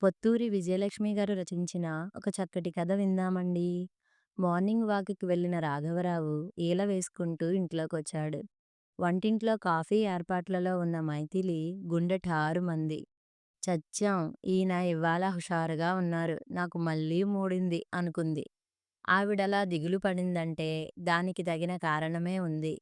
పొత్తూరి విజయలక్ష్మి గారు రచించిన ఒక చక్కటి కథ విందామండి. మార్నింగ్ వాక్‌కి వెళ్ళిన రాఘవరావు ఈల వేసుకుంటూ ఇంట్లోకొచ్చాడు. వంటింట్లో కాఫీ ఏర్పాట్లలో ఉన్న మైథిలి గుండె ఠారుమంది. చచ్చాం! ఈయన ఇవ్వాళ హుషారుగా ఉన్నారు. నాకు మళ్ళీ మూడింది అనుకుంది. ఆవిడలా దిగులు పడిందంటే దానికి తగిన కారణమే ఉంది.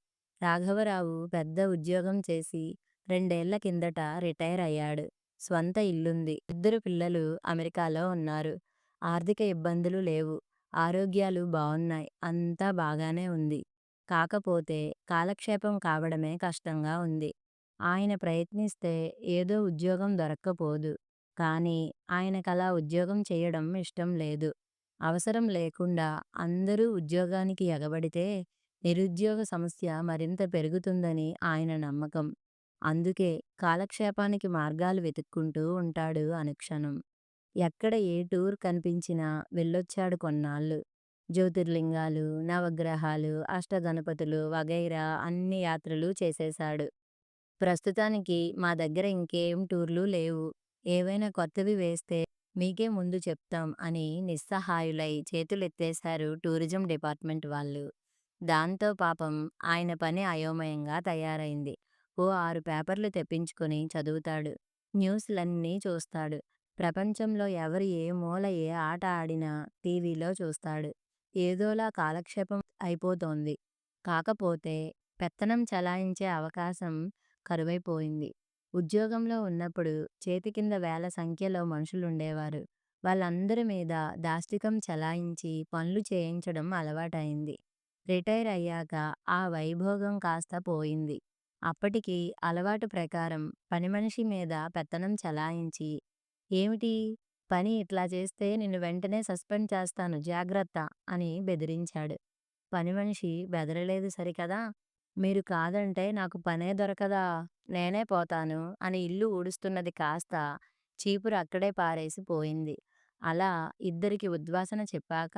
రాఘవరావు పెద్ద ఉద్యోగం చేసి 2 ఏళ్ల కిందట రిటైర్ అయ్యాడు. స్వంత ఇల్లుంది. ఇద్దరు పిల్లలు అమెరికాలో ఉన్నారు. ఆర్థిక ఇబ్బందులు లేవు. ఆరోగ్యాలు బావున్నాయి. అంతా బాగానే ఉంది. కాకపోతే కాలక్షేపం కావడమే కష్టంగా ఉంది. ఆయన ప్రయత్నిస్తే ఏదో ఉద్యోగం దొరక్కపోదు. కానీ ఆయనకలా ఉద్యోగం చేయడం ఇష్టం లేదు. అవసరం లేకుండా అందరూ ఉద్యోగానికి ఎగబడితే నిరుద్యోగ సమస్య మరింత పెరుగుతుందని ఆయన నమ్మకం. అందుకే కాలక్షేపానికి మార్గాలు వెతుక్కుంటూ ఉంటాడు అనుక్షణం. ఎక్కడ ఏ టూర్ కనిపించినా వెళ్ళొచ్చాడు కొన్నాళ్ళు. జ్యోతిర్లింగాలు, నవగ్రహాలు, అష్టగణపతులు వగైరా అన్ని యాత్రలు చేసేశాడు. ప్రస్తుతానికి మా దగ్గర ఇంకేం టూర్‌లు లేవు. ఏవైనా కొత్తవి వేస్తే మీకే ముందు చెప్తాం అని నిస్సహాయులై చేతులెత్తేశారు టూరిజం డిపార్ట్‌మెంట్ వాళ్ళు. దాంతో పాపం ఆయన పని అయోమయంగా తయారైంది. ఓ 6 పేపర్లు తెప్పించుకొని చదువుతాడు. న్యూస్‌లన్నీ చూస్తాడు. ప్రపంచంలో ఎవరు ఏ మూల ఏ ఆట ఆడినా టీవీలో చూస్తాడు. ఏదోలా కాలక్షేపం అయిపోతోంది. కాకపోతే పెత్తనం చలాయించే అవకాశం కరువైపోయింది. ఉద్యోగంలో ఉన్నప్పుడు చేతి కింద వేల సంఖ్యలో మనుషులుండేవారు. వాళ్ళందరి మీద దాష్టికం చలాయించి పనులు చేయించడం అలవాటయింది. రిటైర్ అయ్యాక ఆ వైభోగం కాస్త పోయింది. అప్పటికి అలవాటు ప్రకారం పనిమనిషి మీద పెత్తనం చలాయించి, "ఏమిటి? పని ఇట్లా చేస్తే నిన్ను వెంటనే సస్పెండ్ చేస్తాను జాగ్రత్త" అని బెదిరించాడు. పనిమనిషి బెదరలేదు సరికదా! "మీరు కాదంటే నాకు పనే దొరకదా? నేనే పోతాను" అని ఇల్లు ఊడుస్తున్నది కాస్త చీపురు అక్కడే పారేసి పోయింది. అలా ఇద్దరికి ఉద్వాసన చెప్పాక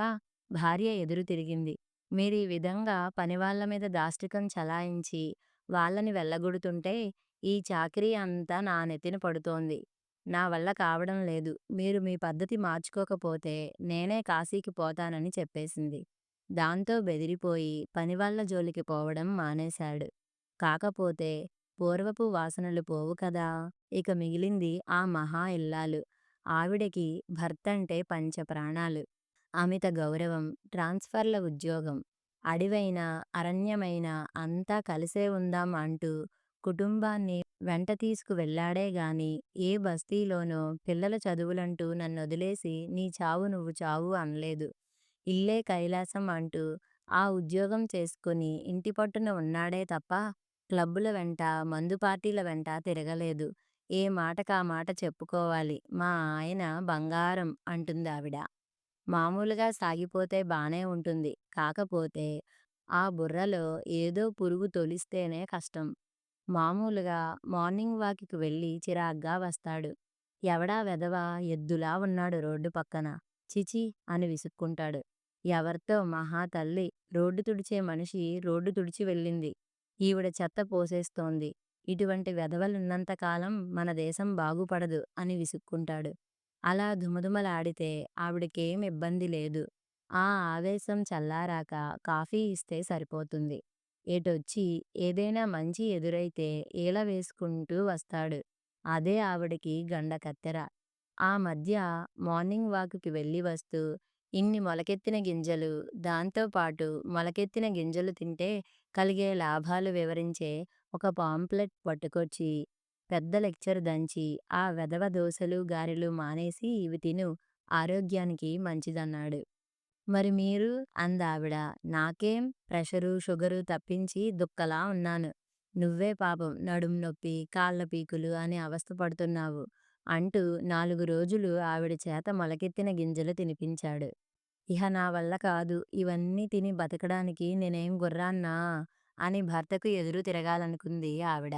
భార్య ఎదురు తిరిగింది. "మీరీ విధంగా పనివాళ్ళ మీద దాష్టికం చలాయించి వాళ్ళని వెళ్ళగొడుతుంటే ఈ చాకిరీ అంతా నా నెత్తిన పడుతోంది. నా వల్ల కావడం లేదు. మీరు మీ పద్ధతి మార్చుకోకపోతే నేనే కాశీకి పోతానని" చెప్పేసింది. దాంతో బెదిరిపోయి పనివాళ్ళ జోలికి పోవడం మానేశాడు. కాకపోతే పూర్వపు వాసనలు పోవు కదా! ఇక మిగిలింది ఆ మహా ఇల్లాలు. ఆవిడకి భర్తంటే పంచప్రాణాలు. అమిత గౌరవం, ట్రాన్స్‌ఫర్‌ల ఉద్యోగం. అడివైనా, అరణ్యమైనా అంతా కలిసే ఉందాం అంటూ కుటుంబాన్ని వెంట తీసుకు వెళ్ళాడే గాని ఏ బస్తీలోనో పిల్లల చదువులంటూ నన్నొదిలేసి నీ చావు నువ్వు చావు అనలేదు. ఇల్లే కైలాసం అంటూ ఆ ఉద్యోగం చేసుకొని ఇంటి పట్టున ఉన్నాడే తప్ప క్లబ్బుల వెంట, మందు పార్టీల వెంట తిరగలేదు. ఏ మాటకా మాట చెప్పుకోవాలి. మా ఆయన బంగారం అంటుందావిడ. మామూలుగా సాగిపోతే బానే ఉంటుంది. కాకపోతే ఆ బుర్రలో ఏదో పురుగు తొలిస్తేనే కష్టం. మామూలుగా మార్నింగ్ వాక్‌కి వెళ్ళి చిరాగ్గా వస్తాడు. ఎవడా వెధవ ఎద్దులా ఉన్నాడు రోడ్డు పక్కన. ఛీఛీ అని విసుక్కుంటాడు. ఎవరితో మహా తల్లి రోడ్డు తుడిచే మనిషి రోడ్డు తుడిచి వెళ్ళింది. ఈవిడ చెత్త పోసేస్తోంది. ఇటువంటి వెధవలున్నంత కాలం మన దేశం బాగుపడదు అని విసుక్కుంటాడు. అలా ధుమధుమలాడితే ఆవిడకేం ఇబ్బంది లేదు. ఆ ఆవేశం చల్లారాక కాఫీ ఇస్తే సరిపోతుంది. ఎటొచ్చి ఏదైనా మంచి ఎదురైతే ఈల వేసుకుంటూ వస్తాడు. అదే ఆవిడకి గండకత్తెర. ఆ మధ్య మార్నింగ్ వాకుకి వెళ్ళి వస్తూ ఇన్ని మొలకెత్తిన గింజలు, దాంతో పాటు మొలకెత్తిన గింజలు తింటే కలిగే లాభాలు వివరించే ఒక పాంప్లెట్ పట్టుకొచ్చి పెద్ద లెక్చర్ దంచి ఆ వెధవ దోసలు, గారెలు మానేసి ఇవి తిను ఆరోగ్యానికి మంచిదన్నాడు. "మరి మీరు" అందావిడ. "నాకేం ప్రెషరు, షుగరు తప్పించి దుక్కలా ఉన్నాను. నువ్వే పాపం నడుం నొప్పి, కాళ్ళ పీకులు అని అవస్థ పడుతున్నావు" అంటూ 4 రోజులు ఆవిడ చేత మొలకెత్తిన గింజలు తినిపించాడు. "ఇహ నా వల్ల కాదు. ఇవన్నీ తిని బతకడానికి నేనేం గుర్రాన్నా" అని భర్తకు ఎదురు తిరగాలనుకుంది ఆవిడ.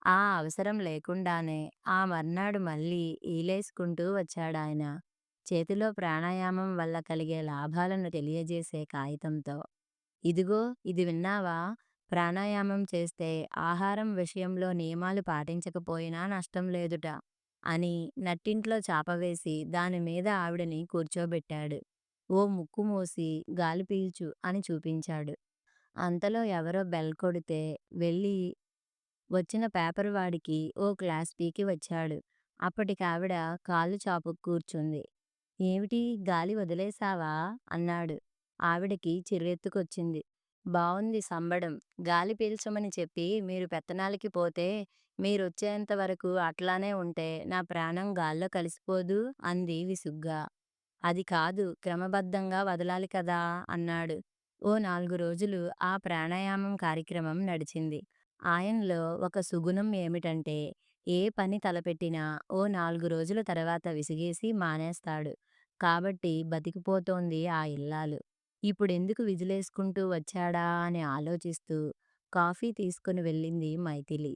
ఆ అవసరం లేకుండానే ఆ మర్నాడు మళ్ళీ ఈలేసుకుంటూ వచ్చాడాయన. చేతిలో ప్రాణాయామం వల్ల కలిగే లాభాలను తెలియజేసే కాగితంతో. "ఇదిగో ఇది విన్నావా? ప్రాణాయామం చేస్తే ఆహారం విషయంలో నియమాలు పాటించకపోయినా నష్టం లేదుట. అని నట్టింట్లో చాప వేసి దాని మీద ఆవిడని కూర్చోబెట్టాడు. ఓ ముక్కు మూసి గాలి పీల్చు అని చూపించాడు. అంతలో ఎవరో బెల్ కొడితే వెళ్ళి వచ్చిన పేపర్ వాడికి ఓ క్లాస్ పీకి వచ్చాడు. అప్పటికావిడ కాళ్ళు చాపుకు కూర్చుంది. ఏమిటి గాలి వదిలేశావా? అన్నాడు. ఆవిడకి చిర్రెత్తుకొచ్చింది. బావుంది సంబడం. గాలి పీల్చమని చెప్పి మీరు పెత్తనాలికి పోతే మీరొచ్చేంత వరకు అట్లానే ఉంటే నా ప్రాణం గాల్లో కలిసిపోదూ? అంది విసుగ్గా. అది కాదు క్రమబద్ధంగా వదలాలి కదా అన్నాడు. ఓ 4 రోజులు ఆ ప్రాణాయామం కార్యక్రమం నడిచింది. ఆయనలో ఒక సుగుణం ఏమిటంటే ఏ పని తలపెట్టినా ఓ 4 రోజుల తర్వాత విసిగేసి మానేస్తాడు. కాబట్టి బతికిపోతోంది ఆ ఇల్లాలు. ఇప్పుడెందుకు విజిలేసుకుంటూ వచ్చాడా అని ఆలోచిస్తూ కాఫీ తీసుకుని వెళ్ళింది మైథిలి.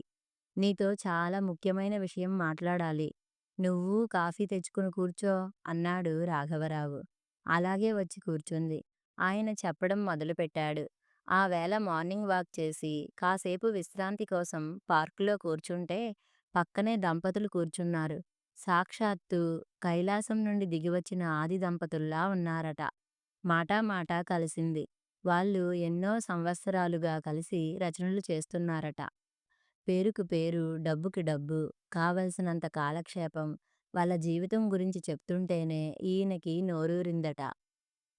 నీతో చాలా ముఖ్యమైన విషయం మాట్లాడాలి. నువ్వూ కాఫీ తెచ్చుకుని కూర్చో అన్నాడు రాఘవరావు. అలాగే వచ్చి కూర్చుంది. ఆయన చెప్పడం మొదలుపెట్టాడు. ఆ వేళ మార్నింగ్ వాక్ చేసి కాసేపు విశ్రాంతి కోసం పార్కులో కూర్చుంటే పక్కనే దంపతులు కూర్చున్నారు. సాక్షాత్తు కైలాసం నుండి దిగివచ్చిన ఆది దంపతుల్లా ఉన్నారట. మాటా మాటా కలిసింది. వాళ్ళు ఎన్నో సంవత్సరాలుగా కలిసి రచనలు చేస్తున్నారట. పేరుకు పేరు, డబ్బుకి డబ్బు, కావలసినంత కాలక్షేపం. వాళ్ళ జీవితం గురించి చెప్తుంటేనే ఈయనకి నోరూరిందట.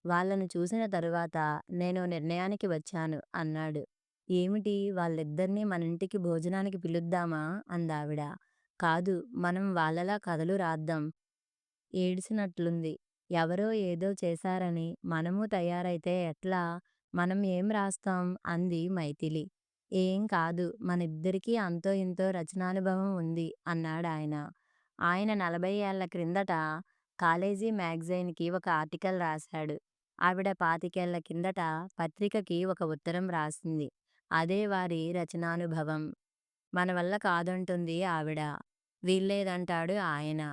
వాళ్ళను చూసిన తరువాత నేనో నిర్ణయానికి వచ్చాను అన్నాడు. ఏమిటి వాళ్ళిద్దరినీ మనింటికి భోజనానికి పిలుద్దామా? అందావిడ. కాదు, మనం వాళ్ళలా కథలు రాద్దాం. ఏడిసినట్లుంది. ఎవరో ఏదో చేశారని మనమూ తయారైతే ఎట్లా? మనం ఏం రాస్తాం? అంది మైథిలి. ఏం కాదు, మనిద్దరికీ అంతో ఇంతో రచనానుభవం ఉంది అన్నాడాయన. ఆయన 40 ఏళ్ల క్రిందట కాలేజీ మ్యాగజైన్‌కి ఒక ఆర్టికల్ రాశాడు. ఆవిడ 25 ఏళ్ల కిందట పత్రికకి ఒక ఉత్తరం రాసింది. అదే వారి రచనానుభవం. మన వల్ల కాదంటుంది ఆవిడ. వీల్లేదంటాడు ఆయన.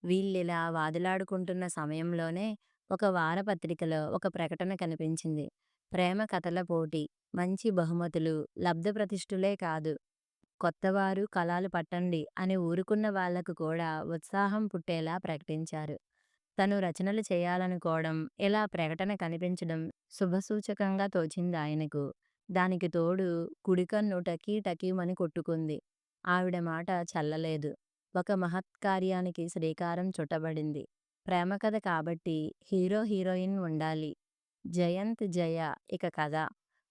వీళ్ళిలా వాదులాడుకుంటున్న సమయంలోనే ఒక వారపత్రికలో ఒక ప్రకటన కనిపించింది. ప్రేమ కథల పోటీ, మంచి బహుమతులు, లబ్ధప్రతిష్ఠులే కాదు, కొత్తవారు కలాలు పట్టండి అని ఊరుకున్న వాళ్లకు కూడా ఉత్సాహం పుట్టేలా ప్రకటించారు. తను రచనలు చేయాలనుకోవడం, ఇలా ప్రకటన కనిపించడం శుభసూచకంగా తోచిందాయనకు. దానికి తోడు కుడికన్ను టకీ టకీమని కొట్టుకుంది. ఆవిడ మాట చల్లలేదు. ఒక మహత్కార్యానికి శ్రీకారం చుట్టబడింది. ప్రేమకథ కాబట్టి హీరో హీరోయిన్ ఉండాలి. జయంత్, జయ ఇక కథ.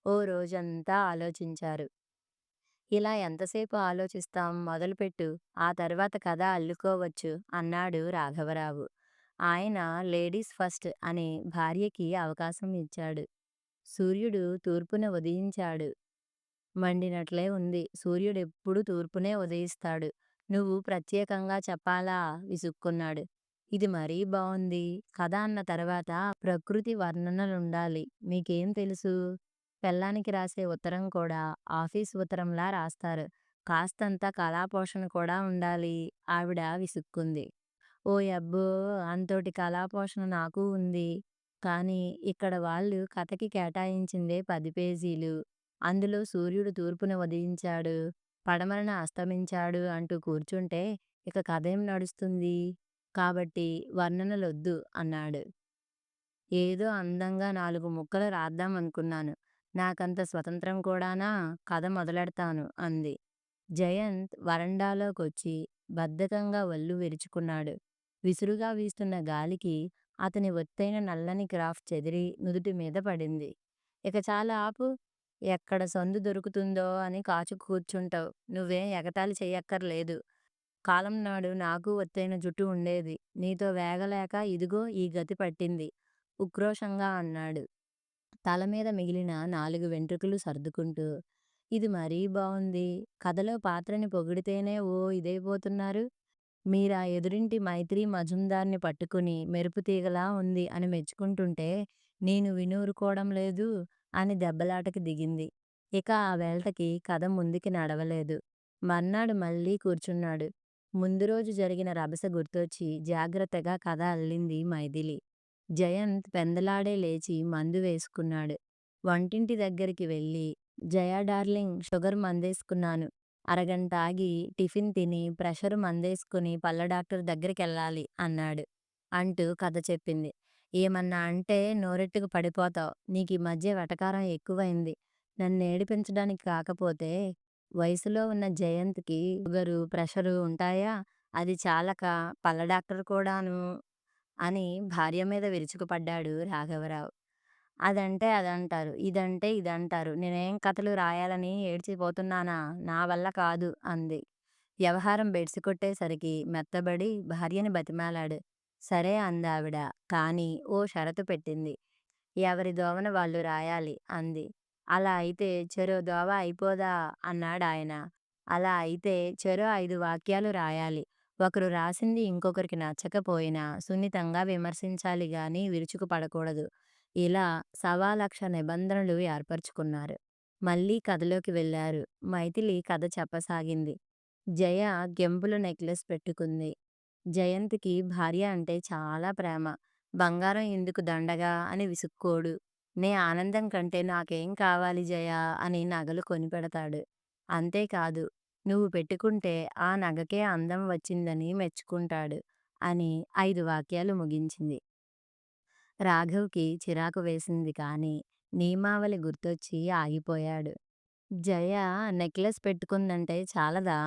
ఓ రోజంతా ఆలోచించారు. ఇలా ఎంతసేపు ఆలోచిస్తాం, మొదలుపెట్టు. ఆ తర్వాత కథ అల్లుకోవచ్చు అన్నాడు రాఘవరావు. ఆయన లేడీస్ ఫస్ట్ అని భార్యకి అవకాశం ఇచ్చాడు. సూర్యుడు తూర్పున ఉదయించాడు. మండినట్లే ఉంది. సూర్యుడెప్పుడూ తూర్పునే ఉదయిస్తాడు. నువ్వు ప్రత్యేకంగా చెప్పాలా? విసుక్కున్నాడు. ఇది మరీ బావుంది. కథ అన్న తర్వాత ప్రకృతి వర్ణనలుండాలి. మీకేం తెలుసు? పెళ్ళానికి రాసే ఉత్తరం కూడా ఆఫీసు ఉత్తరంలా రాస్తారు. కాస్తంత కళాపోషణ కూడా ఉండాలి. ఆవిడ విసుక్కుంది. ఓయబ్బో! అంతోటి కళాపోషణ నాకూ ఉంది. కానీ ఇక్కడ వాళ్ళు కథకి కేటాయించిందే 10 పేజీలు. అందులో సూర్యుడు తూర్పున ఉదయించాడు, పడమరన అస్తమించాడు అంటూ కూర్చుంటే ఇక కథేం నడుస్తుంది? కాబట్టి వర్ణనలొద్దు అన్నాడు. ఏదో అందంగా 4 ముక్కలు రాద్దామనుకున్నాను. నాకంత స్వతంత్రం కూడానా? కథ మొదలెడతాను అంది. జయంత్ వరండాలోకొచ్చి బద్ధకంగా ఒళ్ళు విరుచుకున్నాడు. విసురుగా వీస్తున్న గాలికి అతని ఒత్తైన నల్లని క్రాఫ్ చెదిరి నుదుటి మీద పడింది. ఇక చాలా ఆపు. ఎక్కడ సందు దొరుకుతుందో అని కాచు కూర్చుంటావు. నువ్వేం ఎగతాళి చెయ్యక్కర్లేదు. కాలం నాడు నాకూ ఒత్తైన జుట్టు ఉండేది. నీతో వేగలేక ఇదిగో ఈ గతి పట్టింది ఉక్రోషంగా అన్నాడు. తల మీద మిగిలిన 4 వెంట్రుకలు సర్దుకుంటూ. ఇది మరీ బావుంది. కథలో పాత్రని పొగిడితేనే ఓ ఇదైపోతున్నారు. మీరా ఎదురింటి మైత్రీ మజుందార్‌ని పట్టుకుని మెరుపుతీగలా ఉంది అని మెచ్చుకుంటుంటే నేను వినూరుకోవడం లేదు అని దెబ్బలాటకి దిగింది. ఇక ఆ వేళకి కథ ముందుకి నడవలేదు. మర్నాడు మళ్ళీ కూర్చున్నాడు. ముందు రోజు జరిగిన రభస గుర్తొచ్చి జాగ్రత్తగా కథ అల్లింది మైథిలి. జయంత్ పెందలాడే లేచి మందు వేసుకున్నాడు. వంటింటి దగ్గరికి వెళ్ళి జయా డార్లింగ్ షుగర్ మందేసుకున్నాను అరగంట ఆగి టిఫిన్ తిని ప్రెషర్ మందేసుకుని పళ్ళ డాక్టర్ దగ్గరికెళ్ళాలి అన్నాడు. అంటూ కథ చెప్పింది. ఏమన్నా అంటే నోరెత్తుకు పడిపోతావు. నీకీ మధ్య వెటకారం ఎక్కువైంది. నన్నేడిపించడానికి కాకపోతే వయసులో ఉన్న జయంత్‌కి షుగరు, ప్రెషరు ఉంటాయా? అది చాలక పళ్ళ డాక్టర్ కూడాను అని భార్య మీద విరుచుకుపడ్డాడు రాఘవరావు. అదంటే అదంటారు. ఇదంటే ఇదంటారు. నేనేం కథలు రాయాలని ఏడ్చిపోతున్నానా? నా వల్ల కాదు అంది. వ్యవహారం బెడిసికొట్టేసరికి మెత్తబడి భార్యని బతిమాలాడు. సరే అందావిడ. కానీ ఓ షరతు పెట్టింది. ఎవరి దోవన వాళ్ళు రాయాలి అంది. అలా అయితే చెరో దోవ అయిపోదా అన్నాడాయన. అలా అయితే చెరో 5 వాక్యాలు రాయాలి. ఒకరు రాసింది ఇంకొకరికి నచ్చకపోయినా సున్నితంగా విమర్శించాలి గాని విరుచుకుపడకూడదు. ఇలా సవాలక్ష నిబంధనలు ఏర్పరచుకున్నారు. మళ్ళీ కథలోకి వెళ్ళారు. మైథిలి కథ చెప్పసాగింది. జయ గెంపుల నెక్లెస్ పెట్టుకుంది. జయంత్‌కి భార్య అంటే చాలా ప్రేమ. బంగారం ఎందుకు దండగా అని విసుక్కోడు. నీ ఆనందం కంటే నాకేం కావాలి జయా అని నగలు కొనిపెడతాడు. అంతేకాదు నువ్వు పెట్టుకుంటే ఆ నగకే అందం వచ్చిందని మెచ్చుకుంటాడు అని 5 వాక్యాలు ముగించింది. రాఘవ్‌కి చిరాకు వేసింది కానీ నియమావళి గుర్తొచ్చి ఆగిపోయాడు. జయ నెక్లెస్ పెట్టుకుందంటే చాలదా?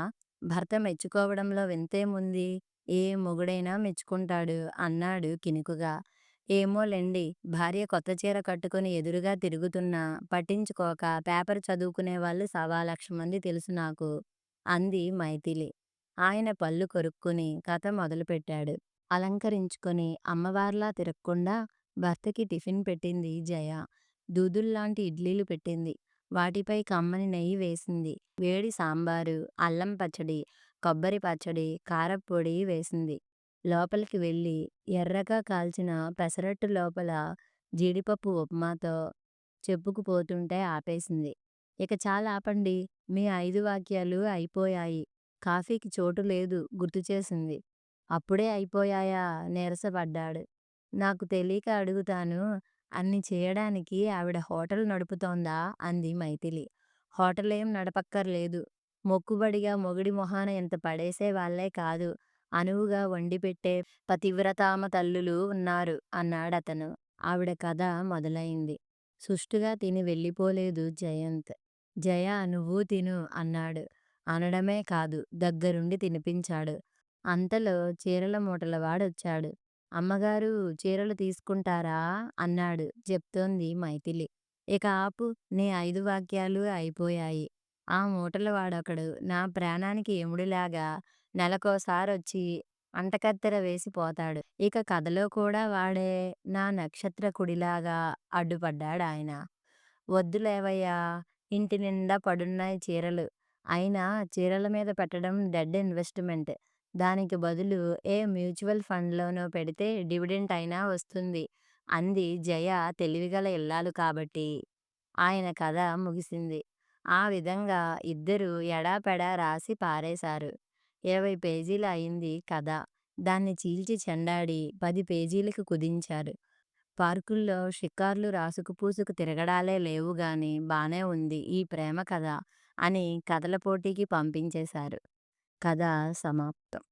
భర్త మెచ్చుకోవడంలో వింతేముంది? ఏ మొగుడైనా మెచ్చుకుంటాడు అన్నాడు కినుకుగా. ఏమోలెండి భార్య కొత్త చీర కట్టుకుని ఎదురుగా తిరుగుతున్నా పట్టించుకోక పేపర్ చదువుకునేవాళ్ళు సవాలక్ష మంది తెలుసు నాకు అంది మైథిలి. ఆయన పళ్ళు కొరుక్కుని కథ మొదలుపెట్టాడు. అలంకరించుకొని అమ్మవార్లా తిరక్కుండా భర్తకి టిఫిన్ పెట్టింది జయ. దూదుల్లాంటి ఇడ్లీలు పెట్టింది. వాటిపై కమ్మని నెయ్యి వేసింది. వేడి సాంబారు, అల్లం పచ్చడి, కొబ్బరి పచ్చడి, కారప్పొడి వేసింది. లోపలికి వెళ్ళి ఎర్రగా కాల్చిన పెసరట్టు లోపల జీడిపప్పు ఉప్మాతో చెప్పుకుపోతుంటే ఆపేసింది. ఇక చాలాపండి. మీ 5 వాక్యాలు అయిపోయాయి. కాఫీకి చోటు లేదు గుర్తుచేసింది. అప్పుడే అయిపోయాయా? నీరసపడ్డాడు. నాకు తెలీక అడుగుతాను. అన్ని చేయడానికి ఆవిడ హోటల్ నడుపుతోందా? అంది మైథిలి. హోటలేం నడపక్కర్లేదు. మొక్కుబడిగా మొగుడి మొహాన ఇంత పడేసేవాళ్ళే కాదు. అనువుగా వండిపెట్టే పతివ్రతామ తల్లులు ఉన్నారు అన్నాడతను. ఆవిడ కథ మొదలయింది. సుష్టుగా తిని వెళ్ళిపోలేదు జయంత్. జయ నువ్వూ తిను అన్నాడు. అనడమే కాదు దగ్గరుండి తినిపించాడు. అంతలో చీరల మూటల వాడొచ్చాడు. అమ్మగారూ చీరలు తీసుకుంటారా? అన్నాడు చెప్తోంది మైథిలి. ఇక ఆపు. నీ 5 వాక్యాలు అయిపోయాయి. ఆ మూటల వాడొకడు నా ప్రాణానికి యముడిలాగా నెలకోసారొచ్చి అంటకత్తెర వేసి పోతాడు. ఇక కథలో కూడా వాడే నా నక్షత్రకుడిలాగా అడ్డుపడ్డాడాయన. వద్దులేవయ్యా! ఇంటి నిండా పడున్నాయి చీరలు. అయినా చీరల మీద పెట్టడం డెడ్ ఇన్వెస్ట్‌మెంట్. దానికి బదులు ఏ మ్యూచువల్ ఫండ్‌లోనో పెడితే డివిడెండ్ అయినా వస్తుంది అంది జయ తెలివిగల ఇల్లాలు కాబట్టి. ఆయన కథ ముగిసింది. ఆ విధంగా ఇద్దరూ ఎడాపెడా రాసి పారేశారు. 20 పేజీలు అయింది కథ. దాన్ని చీల్చి చెండాడి 10 పేజీలకి కుదించారు. పార్కుల్లో షికార్లు రాసుకు పూసుకు తిరగడాలే లేవుగాని బానే ఉంది ఈ ప్రేమ కథ అని కథల పోటీకి పంపించేశారు. కథ సమాప్తం.